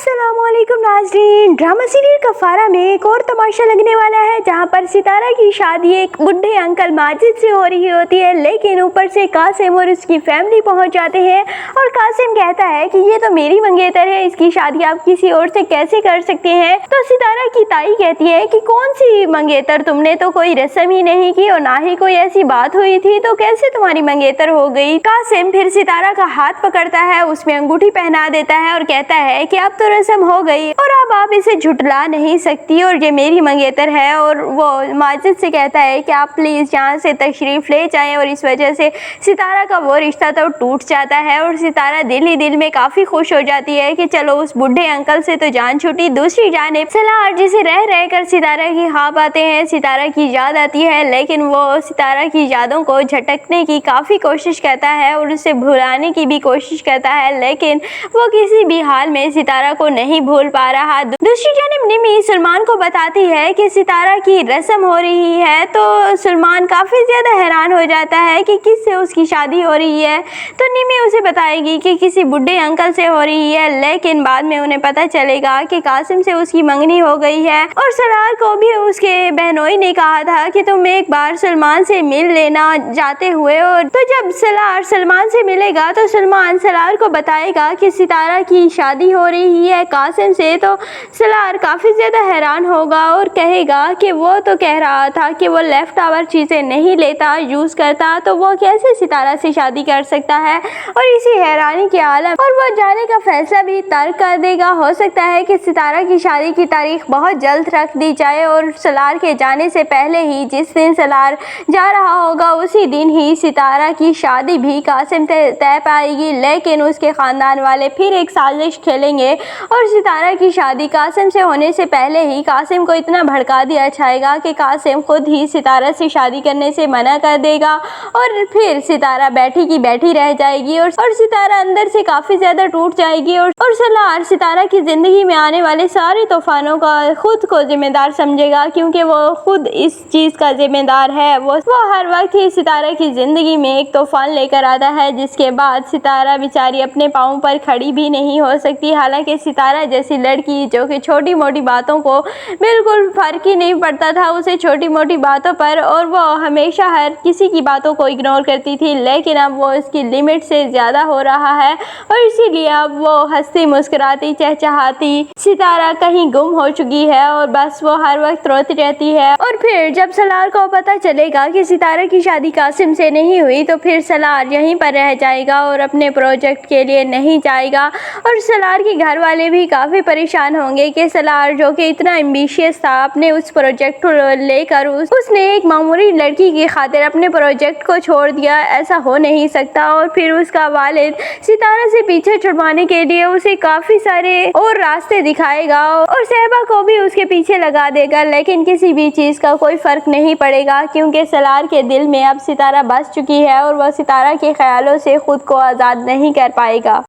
अस्सलाम वालेकुम नाज़रीन। ड्रामा सीरियल कफारा में एक और तमाशा लगने वाला है, जहां पर सितारा की शादी एक बुढ़े अंकल माजिद से हो रही होती है, लेकिन ऊपर से कासिम और उसकी फैमिली पहुंच जाते हैं और कासिम कहता है कि ये तो मेरी मंगेतर है, इसकी शादी आप किसी और से कैसे कर सकते हैं। तो सितारा की ताई कहती है कि कौन सी मंगेतर, तुमने तो कोई रस्म ही नहीं की और ना ही कोई ऐसी बात हुई थी, तो कैसे तुम्हारी मंगेतर हो गई। कासिम फिर सितारा का हाथ पकड़ता है, उसमें अंगूठी पहना देता है और कहता है कि अब तो रस्म हो गई और अब आप इसे झुटला नहीं सकती और ये मेरी मंगेतर है। और वो माजिद से कहता है कि आप प्लीज यहाँ से तशरीफ ले जाएं, और इस वजह से सितारा का वो रिश्ता तो टूट जाता है और सितारा दिल ही दिल में काफी खुश हो जाती है कि चलो उस बुढ़े अंकल से तो जान छूटी। दूसरी जानिब सलार जिसे रह रह कर सितारा की ख्वाब आते हैं, सितारा की याद आती है, लेकिन वो सितारा की यादों को झटकने की काफी कोशिश करता है और उसे भुलाने की भी कोशिश करता है, लेकिन वो किसी भी हाल में सितारा को नहीं भूल पा रहा। दूसरी जानिब निमी सलमान को बताती है कि सितारा की रस्म हो रही है, तो सलमान काफी ज्यादा हैरान हो जाता है कि किससे उसकी शादी हो रही है। तो निमी उसे बताएगी कि किसी बुढ़े अंकल से हो रही है, लेकिन बाद में उन्हें पता चलेगा कि कासिम से उसकी मंगनी हो गई है। और सलार को भी उसके बहनोई ने कहा था कि तुम एक बार सलमान से मिल लेना जाते हुए, और तो जब सलार सलमान से मिलेगा तो सलमान सलार को बताएगा कि सितारा की शादी हो रही है कासिम से। तो सलार काफी ज्यादा हैरान होगा और कहेगा कि वो तो कह रहा था कि वो लेफ्ट ओवर चीजें नहीं लेता, यूज करता, तो वो कैसे सितारा से शादी कर सकता है। और इसी हैरानी के आलम और वो जाने का फैसला भी तर्क कर देगा। हो सकता है कि सितारा की शादी की तारीख बहुत जल्द रख दी जाए और सलार के जाने से पहले ही, जिस दिन सलार जा रहा होगा उसी दिन ही सितारा की शादी भी कासिम से तय पाएगी। लेकिन उसके खानदान वाले फिर एक साजिश खेलेंगे और सितारा की शादी कासिम से होने से पहले ही कासिम को इतना भड़का दिया जाएगा कि कासिम खुद ही सितारा से शादी करने से मना कर देगा और फिर सितारा बैठी की बैठी रह जाएगी और सितारा अंदर से काफी ज्यादा टूट जाएगी। और सलार सितारा की जिंदगी में आने वाले सारे तूफानों का खुद को जिम्मेदार समझेगा, क्योंकि वो खुद इस चीज का जिम्मेदार है। वो हर वक्त ही सितारा की जिंदगी में एक तूफान लेकर आता है, जिसके बाद सितारा बेचारी अपने पाँव पर खड़ी भी नहीं हो सकती। हालांकि सितारा जैसी लड़की जो कि छोटी मोटी बातों को बिल्कुल फर्क ही नहीं पड़ता था उसे छोटी मोटी बातों पर, और वो हमेशा हर किसी की बातों को इग्नोर करती थी, लेकिन अब वो इसकी लिमिट से ज्यादा हो रहा है और इसीलिए अब वो हंसती मुस्कुराती चहचहाती सितारा कहीं गुम हो चुकी है और बस वो हर वक्त रोती रहती है। और फिर जब सलार को पता चलेगा कि सितारा की शादी कासिम से नहीं हुई, तो फिर सलार यहीं पर रह जाएगा और अपने प्रोजेक्ट के लिए नहीं जाएगा। और सलार के घर वाले भी काफी परेशान होंगे कि सलार जो कि इतना एम्बिशियस था अपने उस प्रोजेक्ट को लेकर, उसने एक मामूली लड़की की खातिर अपने प्रोजेक्ट को छोड़ दिया, ऐसा हो नहीं सकता। और फिर उसका वालिद सितारा से पीछे छुड़वाने के लिए उसे काफी सारे और रास्ते दिखाएगा और सहबा को भी उसके पीछे लगा देगा, लेकिन किसी भी चीज का कोई फर्क नहीं पड़ेगा, क्योंकि सलार के दिल में अब सितारा बस चुकी है और वह सितारा के ख्यालों से खुद को आजाद नहीं कर पाएगा।